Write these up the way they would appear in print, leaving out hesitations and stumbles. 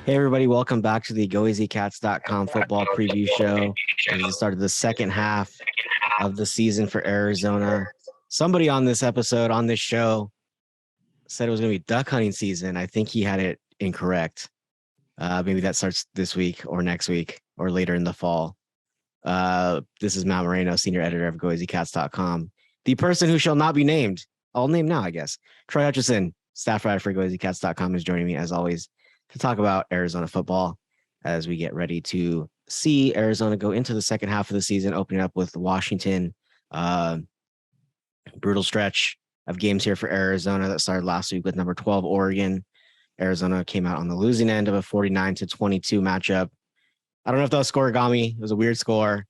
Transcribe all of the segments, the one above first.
Hey, everybody, welcome back to the GOAZCATS.com football preview show. This is the start of the second half of the season for Arizona. Somebody on this episode, on this show, said it was going to be duck hunting season. I think he had it incorrect. Maybe that starts this week or next week or later in the fall. This is Matt Moreno, senior editor of GOAZCATS.com. The person who shall not be named, I'll name now, I guess. Troy Hutchison, staff writer for GOAZCATS.com, is joining me as always to talk about Arizona football as we get ready to see Arizona go into the second half of the season, opening up with Washington. Brutal stretch of games here for Arizona that started last week with number 12 Oregon. Arizona came out on the losing end of a 49-22 matchup. I don't know if that was scoregami. It was a weird score.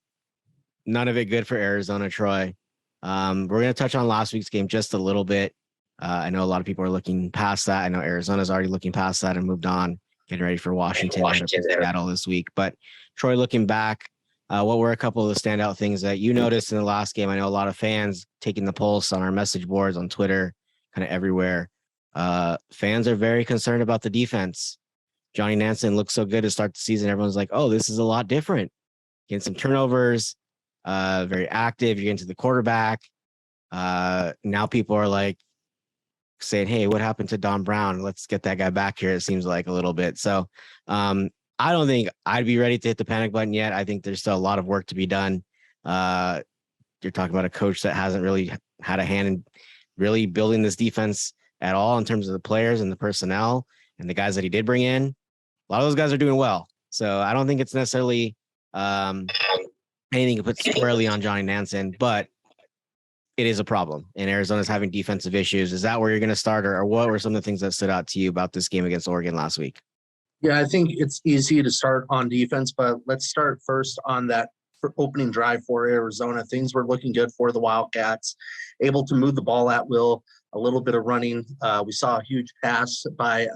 None of it good for Arizona, Troy. We're going to touch on last week's game just a little bit. I know a lot of people are looking past that. I know Arizona's already looking past that and moved on, getting ready for Washington Seattle this week. But Troy, looking back, what were a couple of the standout things that you noticed in the last game? I know a lot of fans taking the pulse on our message boards, on Twitter, kind of everywhere. Fans are very concerned about the defense. Johnny Nansen looked so good to start the season. Everyone's like, oh, this is a lot different. Getting some turnovers, very active. You're getting to the quarterback. Now people are like, saying, hey, what happened to Don Brown? Let's get that guy back here. It seems like a little bit. So I don't think I'd be ready to hit the panic button yet. I think there's still a lot of work to be done. You're talking about a coach that hasn't really had a hand in really building this defense at all in terms of the players and the personnel and the guys that he did bring in. A lot of those guys are doing well. So I don't think it's necessarily anything to put squarely on Johnny Nansen, but it is a problem, and Arizona's having defensive issues. Is that where you're going to start, or what were some of the things that stood out to you about this game against Oregon last week? Yeah, I think it's easy to start on defense, but let's start first on that opening drive for Arizona. Things were looking good for the Wildcats, able to move the ball at will, a little bit of running. We saw a huge pass by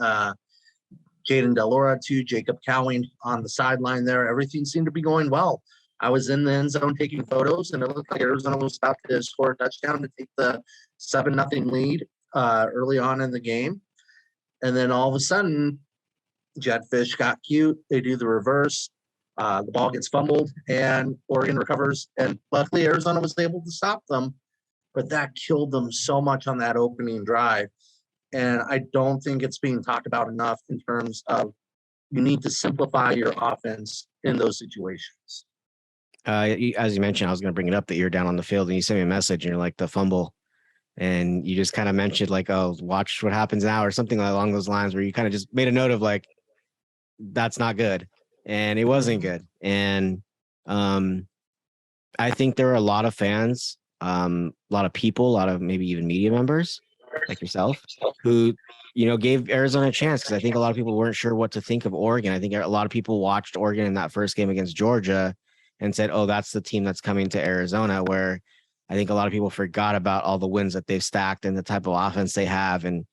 Jaden Delora to Jacob Cowing on the sideline there. Everything seemed to be going well. I was in the end zone taking photos, and it looked like Arizona was about to score a touchdown to take the 7-0 lead early on in the game. And then all of a sudden, Jedd Fisch got cute. They do the reverse. The ball gets fumbled, and Oregon recovers. And luckily, Arizona was able to stop them. But that killed them so much on that opening drive. And I don't think it's being talked about enough in terms of you need to simplify your offense in those situations. As you mentioned, I was going to bring it up that you're down on the field and you sent me a message and you're like, the fumble. And you just kind of mentioned like, oh, watch what happens now or something along those lines, where you kind of just made a note of like, that's not good. And it wasn't good. And I think there were a lot of fans, a lot of people, a lot of maybe even media members like yourself who, gave Arizona a chance, because I think a lot of people weren't sure what to think of Oregon. I think a lot of people watched Oregon in that first game against Georgia and said, oh, that's the team that's coming to Arizona, where I think a lot of people forgot about all the wins that they've stacked and the type of offense they have, and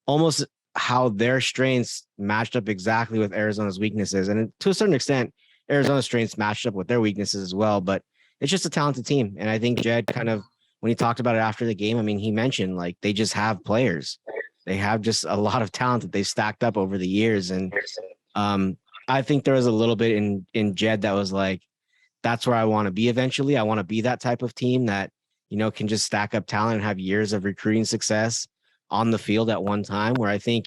almost how their strengths matched up exactly with Arizona's weaknesses. And to a certain extent, Arizona's strengths matched up with their weaknesses as well, but it's just a talented team. And I think Jedd kind of, when he talked about it after the game, I mean, he mentioned like they just have players. They have just a lot of talent that they've stacked up over the years. And I think there was a little bit in Jedd that was like, that's where I want to be eventually. I want to be that type of team that, can just stack up talent and have years of recruiting success on the field at one time, where I think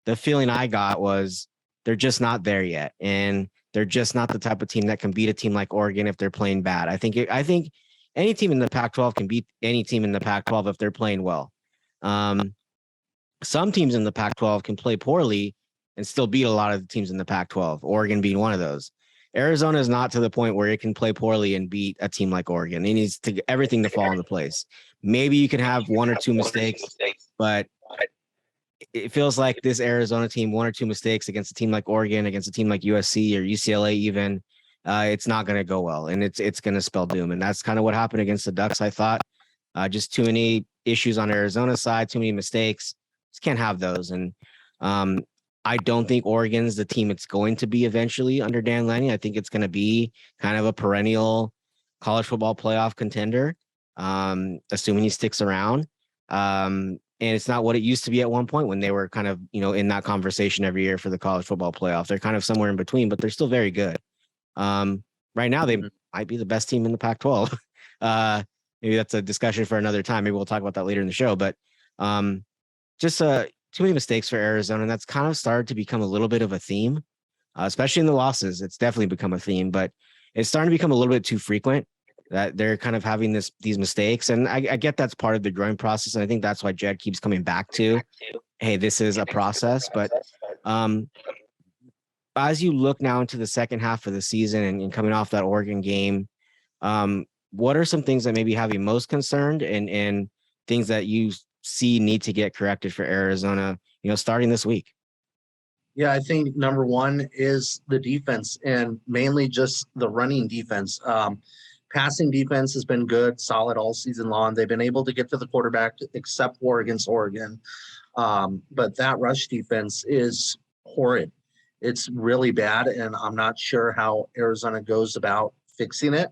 the feeling I got was they're just not there yet. And they're just not the type of team that can beat a team like Oregon if they're playing bad. I think any team in the Pac-12 can beat any team in the Pac-12 if they're playing well. Some teams in the Pac-12 can play poorly and still beat a lot of the teams in the Pac-12, Oregon being one of those. Arizona is not to the point where it can play poorly and beat a team like Oregon. It needs to everything to fall into place. Maybe you can have one or two mistakes, but it feels like this Arizona team, one or two mistakes against a team like Oregon, against a team like USC or UCLA even, it's not going to go well, and it's going to spell doom. And that's kind of what happened against the Ducks, I thought. Just too many issues on Arizona's side, too many mistakes. Just can't have those. And I don't think Oregon's the team it's going to be eventually under Dan Lanning. I think it's going to be kind of a perennial college football playoff contender, assuming he sticks around. And it's not what it used to be at one point when they were kind of, in that conversation every year for the college football playoff. They're kind of somewhere in between, but they're still very good. Right now, they might be the best team in the Pac-12. Maybe that's a discussion for another time. Maybe we'll talk about that later in the show. But just too many mistakes for Arizona, and that's kind of started to become a little bit of a theme, especially in the losses. It's definitely become a theme, but it's starting to become a little bit too frequent that they're kind of having these mistakes. And I get that's part of the growing process. And I think that's why Jedd keeps coming back to, hey, this is a process. But as you look now into the second half of the season and coming off that Oregon game, what are some things that maybe have you most concerned and things that you see need to get corrected for Arizona, starting this week? Yeah, I think number one is the defense, and mainly just the running defense. Passing defense has been good, solid all season long. They've been able to get to the quarterback, except for against Oregon. But that rush defense is horrid. It's really bad, and I'm not sure how Arizona goes about fixing it.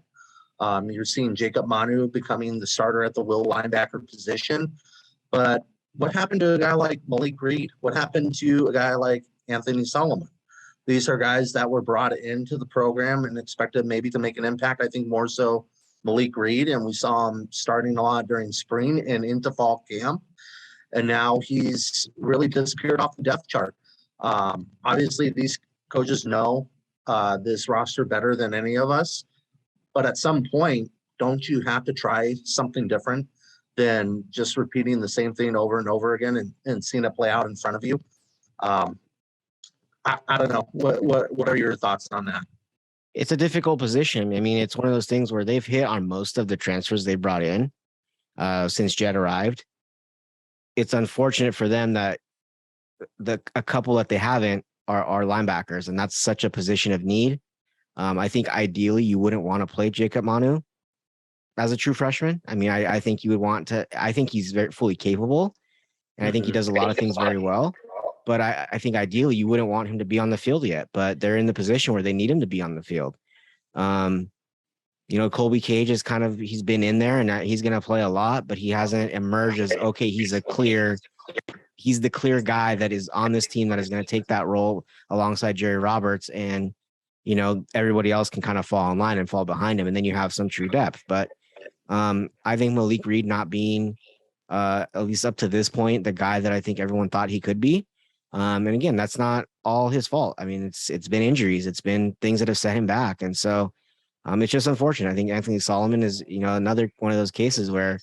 You're seeing Jacob Manu becoming the starter at the will linebacker position. But what happened to a guy like Malik Reed? What happened to a guy like Anthony Solomon? These are guys that were brought into the program and expected maybe to make an impact. I think more so Malik Reed, and we saw him starting a lot during spring and into fall camp. And now he's really disappeared off the depth chart. Obviously, these coaches know this roster better than any of us. But at some point, don't you have to try something different than just repeating the same thing over and over again and seeing it play out in front of you? I don't know. What are your thoughts on that? It's a difficult position. I mean, it's one of those things where they've hit on most of the transfers they brought in since Jedd arrived. It's unfortunate for them that a couple that they haven't are linebackers, and that's such a position of need. I think ideally you wouldn't want to play Jacob Manu as a true freshman. I mean, I think you would want to. I think he's very fully capable, and I think he does a lot of things very well. But I think ideally you wouldn't want him to be on the field yet. But they're in the position where they need him to be on the field. Colby Cage is he's been in there and he's going to play a lot, but he hasn't emerged as, okay, he's the clear guy that is on this team that is going to take that role alongside Jerry Roberts. And, everybody else can kind of fall in line and fall behind him. And then you have some true depth. But I think Malik Reed not being, at least up to this point, the guy that I think everyone thought he could be. And again, that's not all his fault. I mean, it's been injuries. It's been things that have set him back. And so it's just unfortunate. I think Anthony Solomon is, another one of those cases where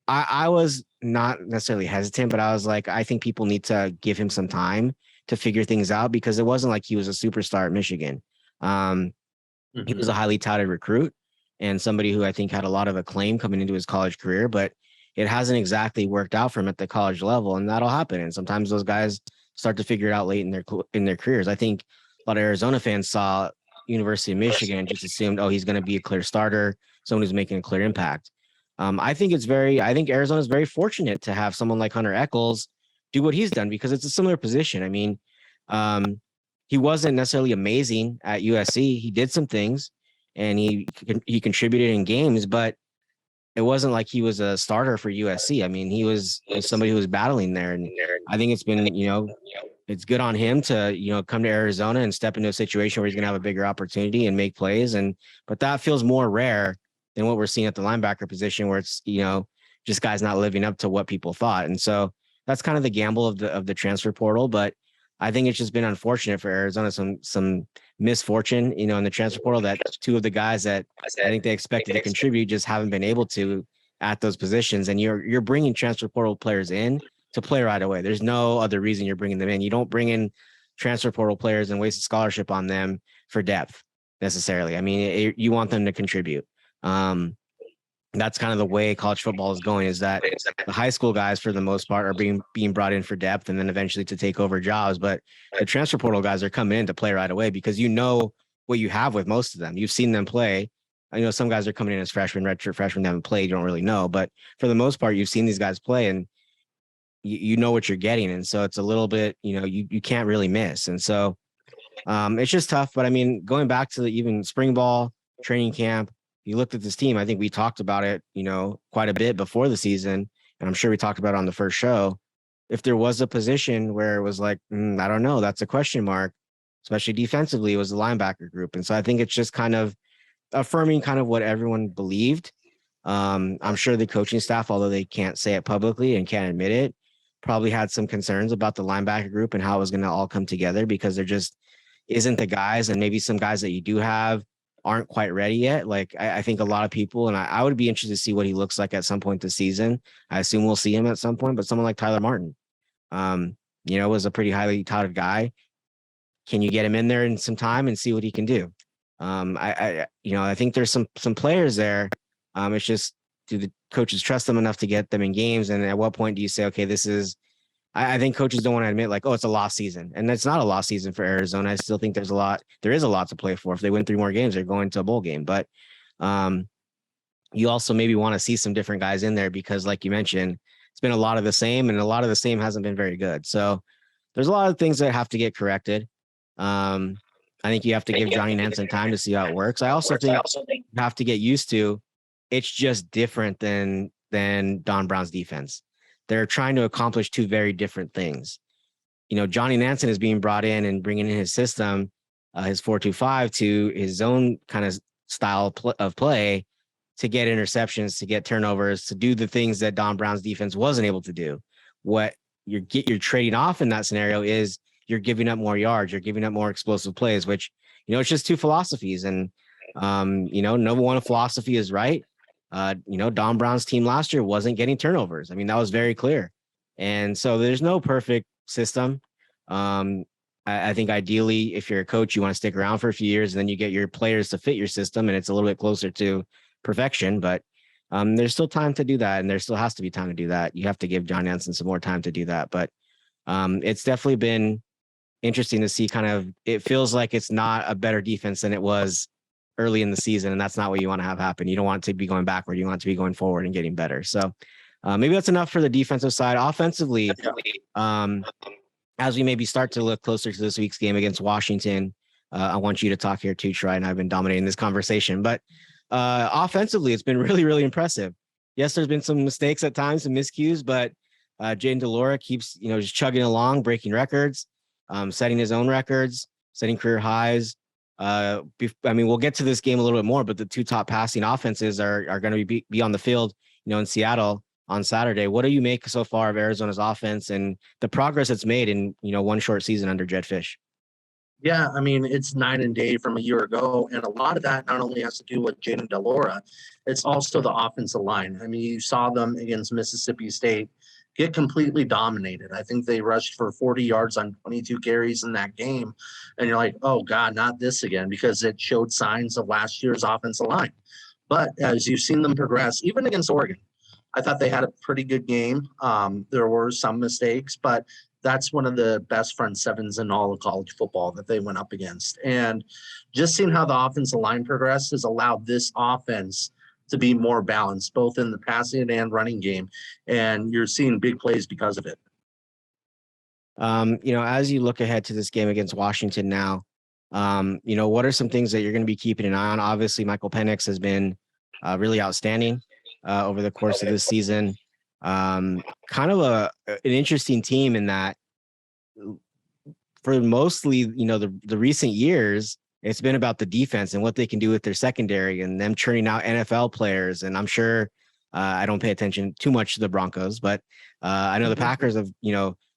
I was not necessarily hesitant, but I was like, I think people need to give him some time to figure things out, because it wasn't like he was a superstar at Michigan. He was a highly touted recruit and somebody who I think had a lot of acclaim coming into his college career, but it hasn't exactly worked out for him at the college level, and that'll happen. And sometimes those guys start to figure it out late in their careers. I think a lot of Arizona fans saw University of Michigan and just assumed, oh, he's going to be a clear starter, someone who's making a clear impact. I think Arizona is very fortunate to have someone like Hunter Echols do what he's done, because it's a similar position. I mean, he wasn't necessarily amazing at USC. He did some things and he contributed in games, but it wasn't like he was a starter for USC. I mean, he was somebody who was battling there. And I think it's been, it's good on him to, come to Arizona and step into a situation where he's going to have a bigger opportunity and make plays. But that feels more rare than what we're seeing at the linebacker position, where it's, just guys not living up to what people thought. And so that's kind of the gamble of the transfer portal. But I think it's just been unfortunate for Arizona, some misfortune, in the transfer portal, that two of the guys that I think they expected to contribute just haven't been able to at those positions. And you're bringing transfer portal players in to play right away. There's no other reason you're bringing them in. You don't bring in transfer portal players and waste a scholarship on them for depth necessarily. I mean, you want them to contribute. That's kind of the way college football is going, is that the high school guys, for the most part, are being brought in for depth and then eventually to take over jobs. But the transfer portal guys are coming in to play right away, because what you have with most of them. You've seen them play. I know some guys are coming in as freshmen, redshirt freshmen, haven't played. You don't really know. But for the most part, you've seen these guys play and you know what you're getting. And so it's a little bit, you can't really miss. And so it's just tough. But I mean, going back to even spring ball, training camp, you looked at this team, I think we talked about it, quite a bit before the season. and I'm sure we talked about it on the first show, if there was a position where it was like, I don't know, that's a question mark, especially defensively, it was the linebacker group. And so I think it's just kind of affirming kind of what everyone believed. I'm sure the coaching staff, although they can't say it publicly and can't admit it, probably had some concerns about the linebacker group and how it was going to all come together, because there just isn't the guys, and maybe some guys that you do have aren't quite ready yet. Like I think a lot of people, and I would be interested to see what he looks like at some point this season. I assume we'll see him at some point, but someone like Tyler Martin, was a pretty highly touted guy. Can you get him in there in some time and see what he can do? I think there's some players there. It's just, do the coaches trust them enough to get them in games? And at what point do you say, okay, this is, I think coaches don't want to admit like, oh, it's a lost season. And it's not a lost season for Arizona. I still think there is a lot to play for. If they win 3 more games, they're going to a bowl game. But you also maybe want to see some different guys in there, because like you mentioned, it's been a lot of the same, and a lot of the same hasn't been very good. So there's a lot of things that have to get corrected. I think you have to give Johnny Nansen time to see how it works. I also think you have to get used to, it's just different than Don Brown's defense. They're trying to accomplish 2 very different things. Johnny Nansen is being brought in and bringing in his system, his 4-2-5, to his own kind of style of play, to get interceptions, to get turnovers, to do the things that Don Brown's defense wasn't able to do. What you're trading off in that scenario is you're giving up more yards, you're giving up more explosive plays, which, it's just 2 philosophies. And, no one philosophy is right. Don Brown's team last year wasn't getting turnovers. I mean, that was very clear. And so there's no perfect system. I think ideally, if you're a coach, you want to stick around for a few years, and then you get your players to fit your system, and it's a little bit closer to perfection. But there's still time to do that, and there still has to be time to do that. You have to give John Nansen some more time to do that. But it's definitely been interesting to see. Kind of, it feels like it's not a better defense than it was early in the season, and that's not what you want to have happen. You don't want it to be going backward. You want it to be going forward and getting better. So maybe that's enough for the defensive side. Offensively, as we maybe start to look closer to this week's game against Washington, I want you to talk here too, Troy, and I've been dominating this conversation. But offensively, it's been really, really impressive. Yes, there's been some mistakes at times, some miscues, but Jayden de Laura keeps, just chugging along, breaking records, setting his own records, setting career highs. We'll get to this game a little bit more, but the 2 top passing offenses are going to be on the field, in Seattle on Saturday. What do you make so far of Arizona's offense and the progress it's made in, 1 short season under Jedd Fisch? Yeah, I mean, it's night and day from a year ago. And a lot of that not only has to do with Jayden de Laura, it's also the offensive line. I mean, you saw them against Mississippi State get completely dominated. I think they rushed for 40 yards on 22 carries in that game. And you're like, oh, God, not this again, because it showed signs of last year's offensive line. But as you've seen them progress, even against Oregon, I thought they had a pretty good game. There were some mistakes, but that's one of the best front sevens in all of college football that they went up against. And just seeing how the offensive line progress has allowed this offense to be more balanced, both in the passing and running game. And you're seeing big plays because of it. As you look ahead to this game against Washington now, what are some things that you're going to be keeping an eye on? Obviously, Michael Penix has been really outstanding over the course of this season. Kind of an interesting team in that for mostly, the recent years, it's been about the defense and what they can do with their secondary and them churning out NFL players. And I'm sure I don't pay attention too much to the Broncos, but I know the Packers have,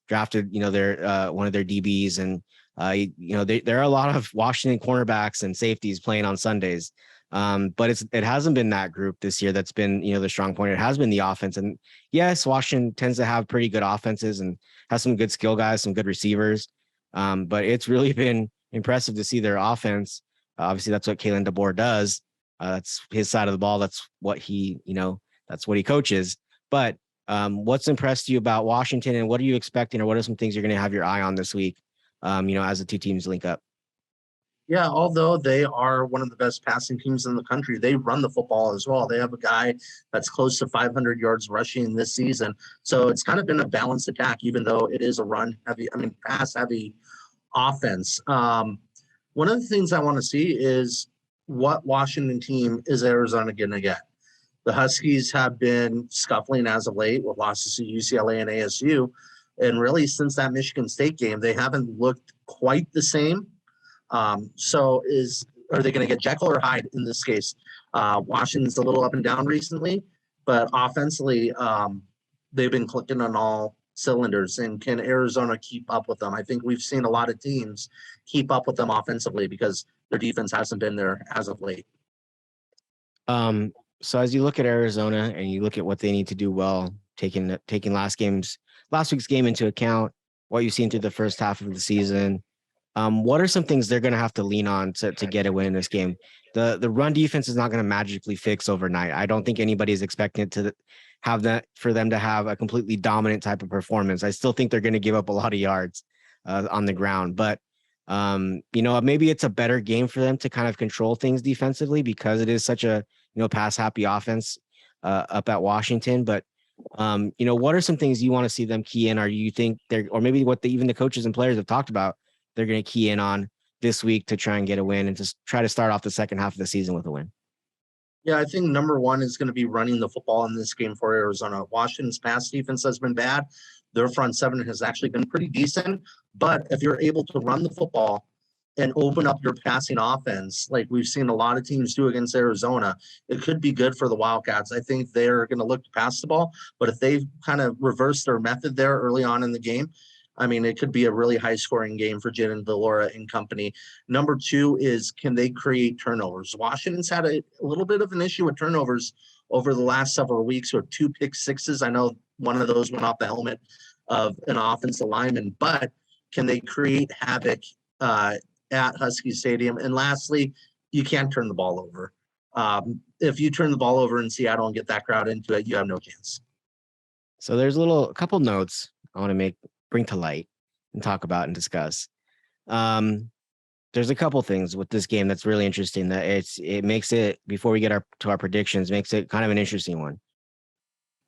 drafted, their one of their DBs, and there are a lot of Washington cornerbacks and safeties playing on Sundays. But it hasn't been that group this year that's been, the strong point. It has been the offense. And yes, Washington tends to have pretty good offenses and has some good skill guys, some good receivers. But it's really been impressive to see their offense. Obviously, that's what Kalen DeBoer does. That's his side of the ball. That's what he coaches. But what's impressed you about Washington, and what are you expecting, or what are some things you're going to have your eye on this week, as the 2 teams link up? Yeah, although they are one of the best passing teams in the country, they run the football as well. They have a guy that's close to 500 yards rushing this season. So it's kind of been a balanced attack, even though it is a pass heavy offense. One of the things I want to see is what Washington team is Arizona going to get? The Huskies have been scuffling as of late with losses to UCLA and ASU. And really, since that Michigan State game, they haven't looked quite the same. Are they going to get Jekyll or Hyde in this case? Washington's a little up and down recently, but offensively, they've been clicking on all cylinders. And can Arizona keep up with them? I think we've seen a lot of teams keep up with them offensively because their defense hasn't been there as of late. So as you look at Arizona and you look at what they need to do well, taking last week's game into account, what you've seen through the first half of the season, what are some things they're going to have to lean on to get a win in this game? The run defense is not going to magically fix overnight. I don't think anybody's expecting it to have that for them to have a completely dominant type of performance. I still think they're going to give up a lot of yards on the ground, but maybe it's a better game for them to kind of control things defensively because it is such a pass happy offense up at Washington. But what are some things you want to see them key in? Or you think or maybe what even the coaches and players have talked about, they're going to key in on this week to try and get a win and just try to start off the second half of the season with a win? Yeah, I think number one is going to be running the football in this game for Arizona. Washington's pass defense has been bad. Their front seven has actually been pretty decent. But if you're able to run the football and open up your passing offense, like we've seen a lot of teams do against Arizona, it could be good for the Wildcats. I think they're going to look to pass the ball. But if they kind of reverse their method there early on in the game, I mean, it could be a really high-scoring game for Jedd and Delora and company. Number two is, can they create turnovers? Washington's had a little bit of an issue with turnovers over the last several weeks with 2 pick sixes. I know one of those went off the helmet of an offensive lineman, but can they create havoc at Husky Stadium? And lastly, you can't turn the ball over. If you turn the ball over in Seattle and get that crowd into it, you have no chance. So there's a couple notes I want to bring to light and talk about and discuss. There's a couple things with this game that's really interesting that it makes it, before we get to our predictions, makes it kind of an interesting one.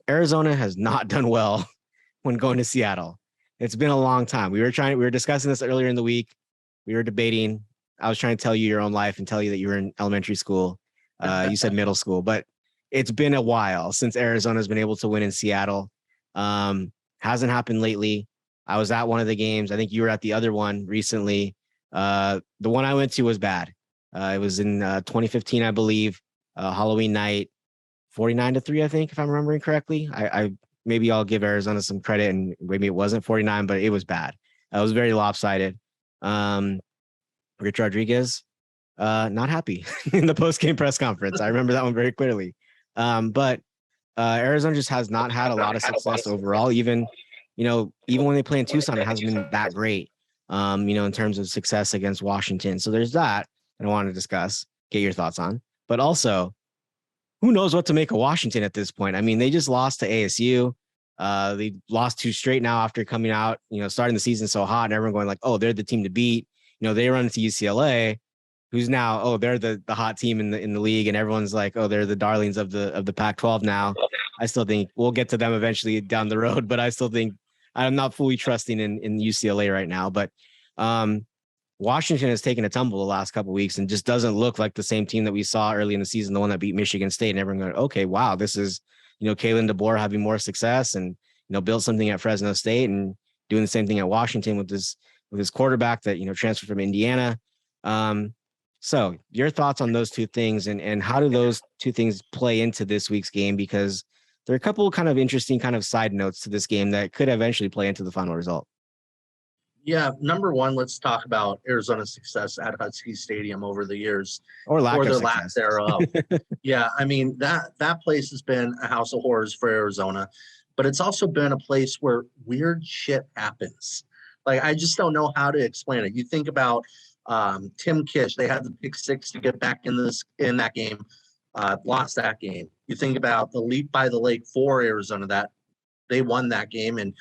Arizona has not done well when going to Seattle. It's been a long time. We were discussing this earlier in the week. We were debating. I was trying to tell you your own life and tell you that you were in elementary school. You said middle school, but it's been a while since Arizona's been able to win in Seattle. Hasn't happened lately. I was at one of the games. I think you were at the other one recently. The one I went to was bad. It was in 2015, I believe, Halloween night, 49-3, I think, if I'm remembering correctly. Maybe I'll give Arizona some credit, and maybe it wasn't 49, but it was bad. It was very lopsided. Rich Rodriguez, not happy in the post-game press conference. I remember that one very clearly. But Arizona just has not had a lot of success overall. Even when they play in Tucson, it hasn't been that great, in terms of success against Washington. So there's that I want to discuss, get your thoughts on. But also, who knows what to make of Washington at this point? I mean, they just lost to ASU. They lost 2 straight now after coming out, starting the season so hot and everyone going like, oh, they're the team to beat. They run into UCLA, who's now, oh, they're the hot team in the league, and everyone's like, oh, they're the darlings of the Pac-12 now. I still think we'll get to them eventually down the road, but I still think I'm not fully trusting in UCLA right now. But Washington has taken a tumble the last couple of weeks and just doesn't look like the same team that we saw early in the season, the one that beat Michigan State, and everyone going, okay, wow, this is, Kalen DeBoer having more success and, built something at Fresno State and doing the same thing at Washington with his quarterback that, transferred from Indiana. So your thoughts on those two things and how do those two things play into this week's game? Because there are a couple kind of interesting kind of side notes to this game that could eventually play into the final result. Yeah, number one, let's talk about Arizona's success at Husky Stadium over the years, or lack thereof. Yeah, I mean that place has been a house of horrors for Arizona, but it's also been a place where weird shit happens. Like I just don't know how to explain it. You think about Tim Kish, they had the pick 6 to get back in that game, lost that game. You think about the leap by the lake for Arizona, that they won that game, and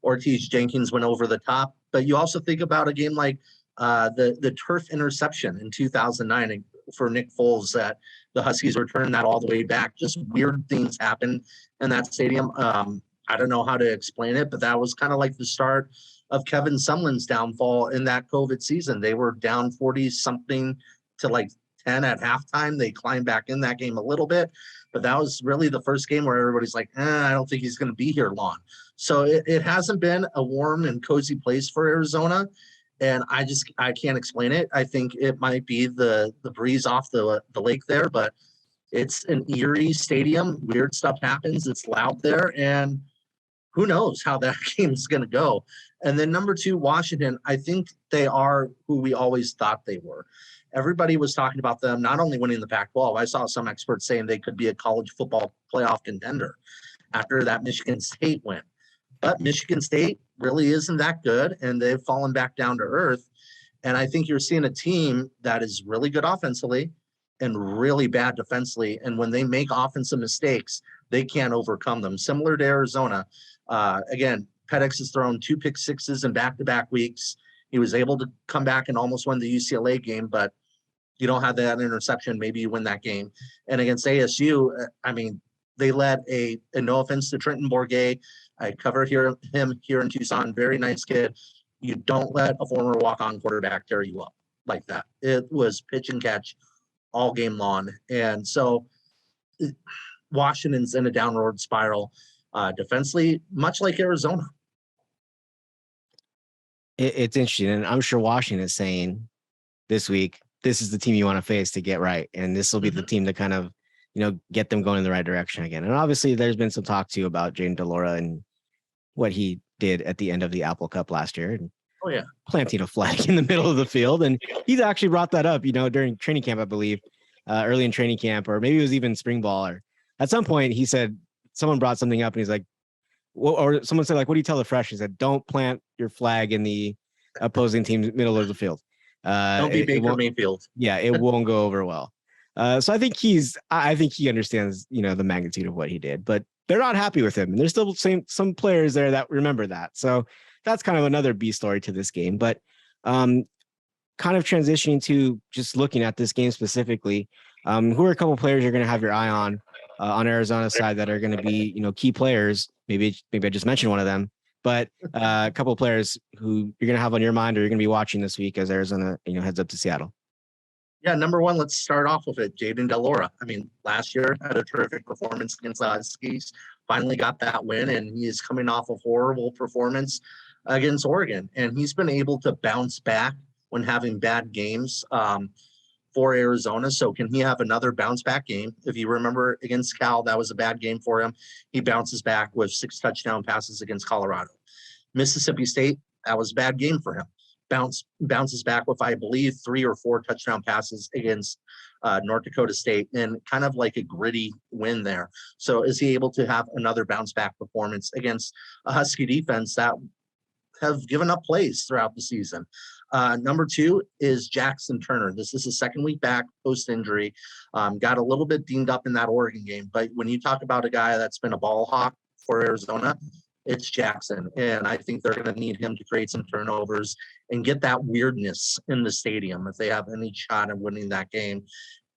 Ortiz Jenkins went over the top. But you also think about a game like the turf interception in 2009 for Nick Foles, that the Huskies returned that all the way back. Just weird things happen in that stadium. I don't know how to explain it, but that was kind of like the start of Kevin Sumlin's downfall in that COVID season. They were down 40 something to like 10 at halftime. They climbed back in that game a little bit, but that was really the first game where everybody's like, I don't think he's going to be here long. So it hasn't been a warm and cozy place for Arizona. And I can't explain it. I think it might be the breeze off the lake there, but it's an eerie stadium. Weird stuff happens. It's loud there, and who knows how that game is going to go. And then number 2, Washington, I think they are who we always thought they were. Everybody was talking about them not only winning the Pac-12. I saw some experts saying they could be a college football playoff contender after that Michigan State win. But Michigan State really isn't that good, and they've fallen back down to earth. And I think you're seeing a team that is really good offensively and really bad defensively. And when they make offensive mistakes, they can't overcome them. Similar to Arizona. Again, Penix has thrown 2 pick sixes in back-to-back weeks. He was able to come back and almost win the UCLA game, but you don't have that interception, maybe you win that game. And against ASU, I mean, they let and no offense to Trenton Bourguet, I covered him here in Tucson, very nice kid. You don't let a former walk-on quarterback tear you up like that. It was pitch and catch all game long. And so Washington's in a downward spiral defensively, much like Arizona. It's interesting. And I'm sure Washington is saying this week, this is the team you want to face to get right. And this will be the team to kind of, get them going in the right direction again. And obviously there's been some talk too about Jayden de Laura and what he did at the end of the Apple Cup last year. And planting a flag in the middle of the field. And he's actually brought that up, during training camp, I believe, early in training camp, or maybe it was even spring ball. Or at some point he said, someone brought something up and he's like, or someone said, like, what do you tell the fresh? He said, don't plant your flag in the opposing team's middle of the field. Don't be Baker Mayfield. Yeah, it won't go over well. So I think he understands, the magnitude of what he did, but they're not happy with him. And there's still some players there that remember that. So that's kind of another B story to this game. But kind of transitioning to just looking at this game specifically, who are a couple players you're going to have your eye on Arizona's side that are going to be, key players? Maybe I just mentioned one of them, but a couple of players who you're going to have on your mind or you're going to be watching this week as Arizona, heads up to Seattle. Yeah, number 1, let's start off with it. Jayden de Laura. I mean, last year had a terrific performance against the Huskies. Finally got that win, and he is coming off a horrible performance against Oregon. And he's been able to bounce back when having bad games for Arizona. So can he have another bounce back game? If you remember against Cal, that was a bad game for him. He bounces back with 6 touchdown passes against Colorado. Mississippi State, that was a bad game for him. Bounces back with, I believe, 3 or 4 touchdown passes against North Dakota State, and kind of like a gritty win there. So is he able to have another bounce back performance against a Husky defense that have given up plays throughout the season? Number 2 is Jackson Turner. This is his second week back post-injury. Got a little bit dinged up in that Oregon game, but when you talk about a guy that's been a ball hawk for Arizona, it's Jackson. And I think they're going to need him to create some turnovers and get that weirdness in the stadium if they have any shot at winning that game.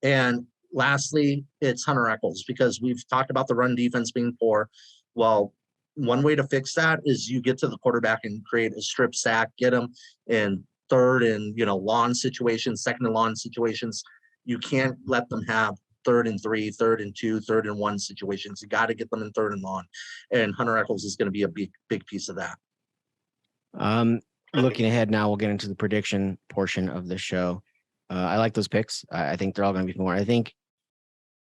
And lastly, it's Hunter Echols, because we've talked about the run defense being poor. Well, one way to fix that is you get to the quarterback and create a strip sack, get him in third and, lawn situations, second and lawn situations. You can't let them have 3rd and 3, 3rd and 2, 3rd and 1 situations. You got to get them in 3rd and lawn. And Hunter Echols is going to be a big piece of that. Looking ahead now, we'll get into the prediction portion of the show. I like those picks. I think they're all going to be more. I think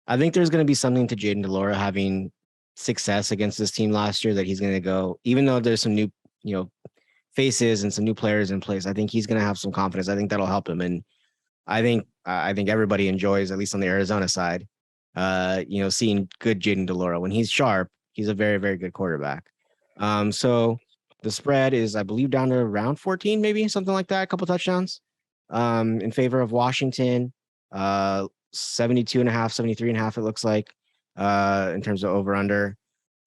there's going to be something to Jayden de Laura having success against this team last year, that he's going to go, even though there's some new, faces and some new players in place. I think he's going to have some confidence. I think that'll help him. And I think everybody enjoys, at least on the Arizona side, seeing good Jayden de Laura. When he's sharp, he's a very, very good quarterback. So the spread is, I believe, down to around 14, maybe something like that, a couple touchdowns in favor of Washington, 72.5, 73.5, it looks like, in terms of over under.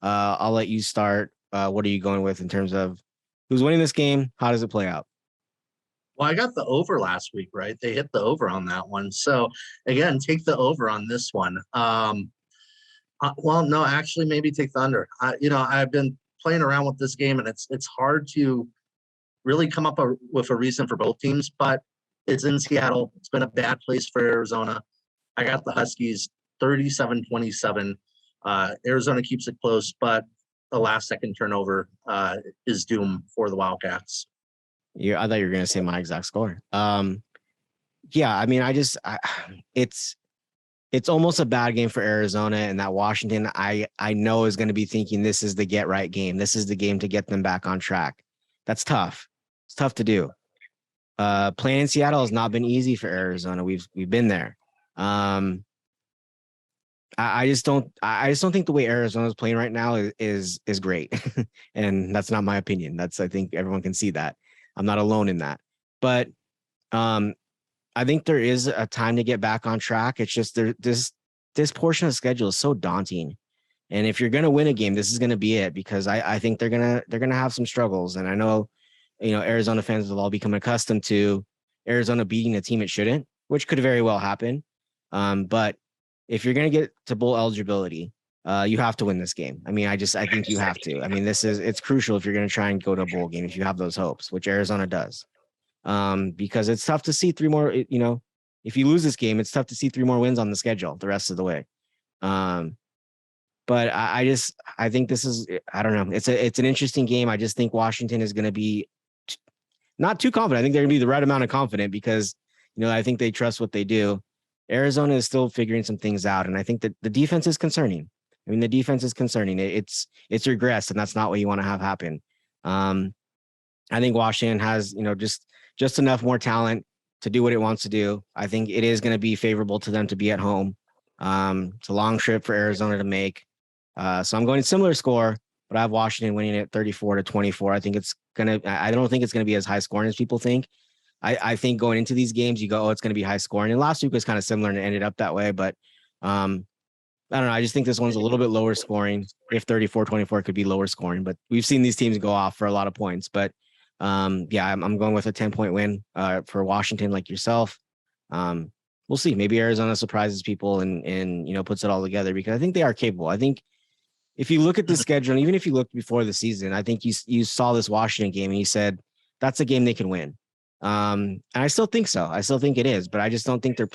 I'll let you start. What are you going with in terms of who's winning this game? How does it play out? Well, I got the over last week, right? They hit the over on that one. So again, take the over on this one. Well, no, actually, maybe take the under. I've been playing around with this game, and it's hard to really come up with a reason for both teams, but it's in Seattle. It's been a bad place for Arizona. I got the Huskies 37-27. Arizona keeps it close, but the last second turnover is doom for the Wildcats. Yeah, I thought you were going to say my exact score. Yeah, I mean, it's almost a bad game for Arizona, and that Washington, I know, is going to be thinking this is the get right game. This is the game to get them back on track. That's tough. It's tough to do. Playing in Seattle has not been easy for Arizona. We've been there. I just don't think the way Arizona is playing right now is great. And that's not my opinion. I think everyone can see that. I'm not alone in that. But I think there is a time to get back on track. It's just this portion of the schedule is so daunting. And if you're going to win a game, this is going to be it, because I think they're going to have some struggles. And I know, Arizona fans will all become accustomed to Arizona beating a team it shouldn't, which could very well happen. But if you're going to get to bowl eligibility, you have to win this game. I mean, I think you have to. I mean, it's crucial if you're going to try and go to a bowl game, if you have those hopes, which Arizona does. Because it's tough to see three more, if you lose this game, it's tough to see 3 more wins on the schedule the rest of the way. But I think this is, I don't know. It's an interesting game. I just think Washington is going to be not too confident. I think they're going to be the right amount of confident because, I think they trust what they do. Arizona is still figuring some things out. And I think that the defense is concerning. I mean, the defense is concerning. It's regressed, and that's not what you want to have happen. I think Washington has, just enough more talent to do what it wants to do. I think it is going to be favorable to them to be at home. It's a long trip for Arizona to make. So I'm going similar score, but I have Washington winning it 34-24. I don't think it's going to be as high scoring as people think. I think going into these games, you go, oh, it's going to be high scoring. And last week was kind of similar and it ended up that way. But I don't know. I just think this one's a little bit lower scoring. If 34-24 could be lower scoring, but we've seen these teams go off for a lot of points. But yeah, I'm going with a 10-point win for Washington, like yourself. We'll see. Maybe Arizona surprises people and puts it all together, because I think they are capable. I think if you look at the schedule, and even if you looked before the season, I think you saw this Washington game and you said that's a game they can win. And I still think so. I still think it is, but I just don't think they're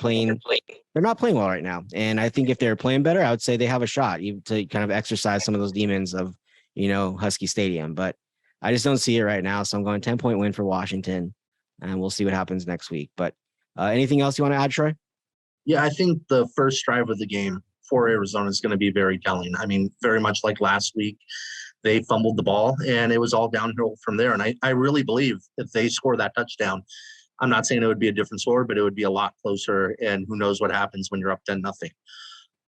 not playing well right now. And I think if they're playing better, I would say they have a shot even to kind of exercise some of those demons of, Husky Stadium. But I just don't see it right now. So I'm going 10-point win for Washington, and we'll see what happens next week. But anything else you want to add, Troy? Yeah, I think the first drive of the game for Arizona is going to be very telling. I mean, very much like last week, they fumbled the ball and it was all downhill from there. And I really believe if they score that touchdown, I'm not saying it would be a different score, but it would be a lot closer. And who knows what happens when you're up 10-0.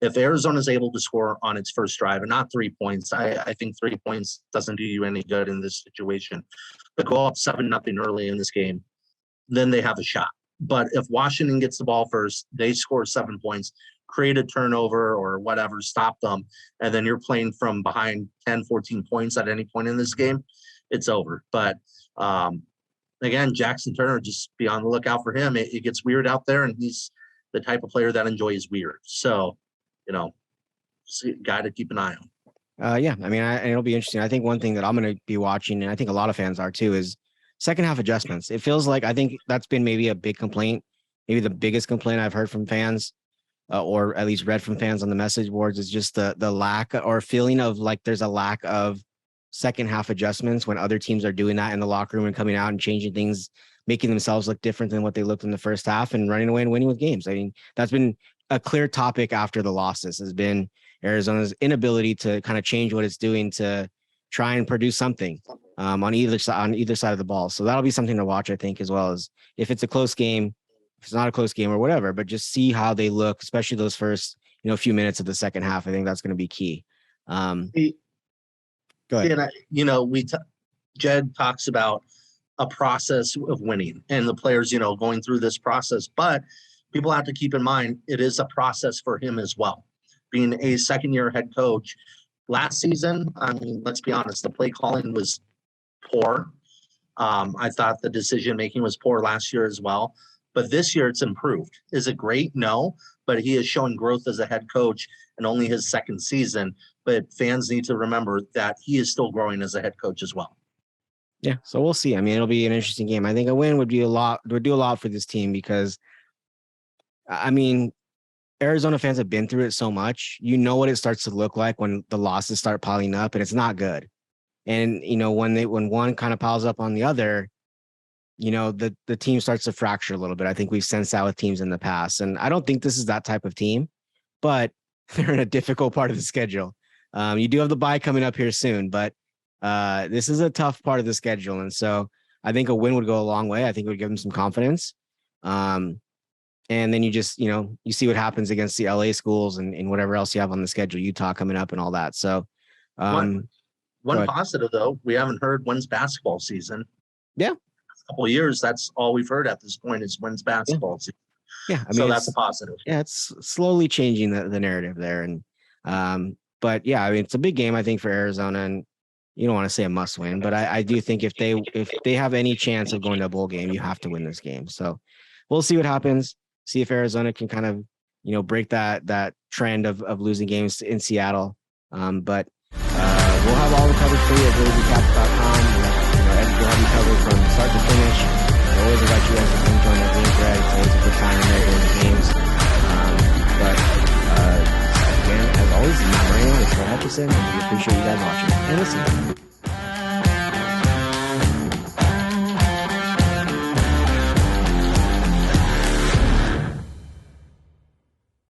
If Arizona is able to score on its first drive, and not 3 points, I think 3 points doesn't do you any good in this situation. But go up 7-0 early in this game, then they have a shot. But if Washington gets the ball first, they score 7 points, create a turnover or whatever, stop them, and then you're playing from behind 10, 14 points at any point in this game, it's over. But again, Jackson Turner, just be on the lookout for him. It gets weird out there, and he's the type of player that enjoys weird. So, guy to keep an eye on. Yeah, I mean, it'll be interesting. I think one thing that I'm going to be watching, and I think a lot of fans are too, is second half adjustments. It feels like, I think that's been maybe a big complaint, maybe the biggest complaint I've heard from fans, or at least read from fans on the message boards, is just the lack or feeling of like there's a lack of second half adjustments when other teams are doing that in the locker room and coming out and changing things, making themselves look different than what they looked in the first half and running away and winning with games. I mean, that's been a clear topic after the losses, has been Arizona's inability to kind of change what it's doing to try and produce something on either side of the ball. So that'll be something to watch, I think, as well as if it's a close game, if it's not a close game or whatever, but just see how they look, especially those first, few minutes of the second half. I think that's going to be key. Go ahead. And Jedd talks about a process of winning and the players, going through this process, but people have to keep in mind, it is a process for him as well. Being a second-year head coach, last season, I mean, let's be honest, the play calling was poor. I thought the decision-making was poor last year as well. But this year, it's improved. Is it great? No. But he has shown growth as a head coach in only his second season. But fans need to remember that he is still growing as a head coach as well. Yeah, so we'll see. I mean, it'll be an interesting game. I think a win would do a lot for this team because, I mean, Arizona fans have been through it so much. You know what it starts to look like when the losses start piling up, and it's not good. And when one kind of piles up on the other, the team starts to fracture a little bit. I think we've sensed that with teams in the past, and I don't think this is that type of team, but they're in a difficult part of the schedule. You do have the bye coming up here soon, but this is a tough part of the schedule, and so I think a win would go a long way. I think it would give them some confidence. And then you just, you see what happens against the LA schools and whatever else you have on the schedule, Utah coming up and all that. So one positive though, we haven't heard when's basketball season. Yeah. A couple of years, that's all we've heard at this point is when's basketball season. Yeah. I mean, so that's a positive. Yeah. It's slowly changing the narrative there. And, but yeah, I mean, it's a big game, I think, for Arizona, and you don't want to say a must win, but I do think if they have any chance of going to a bowl game, you have to win this game. So we'll see what happens. See if Arizona can kind of, break that trend of losing games in Seattle. But we'll have all the coverage for you at GOAZCATS.com. We'll have you covered from start to finish. We always invite you guys to come join our game thread. It's always a good time in there during the games. But again, as always, Matt Moreno with Troy Hutchison, and we appreciate you guys watching and listening.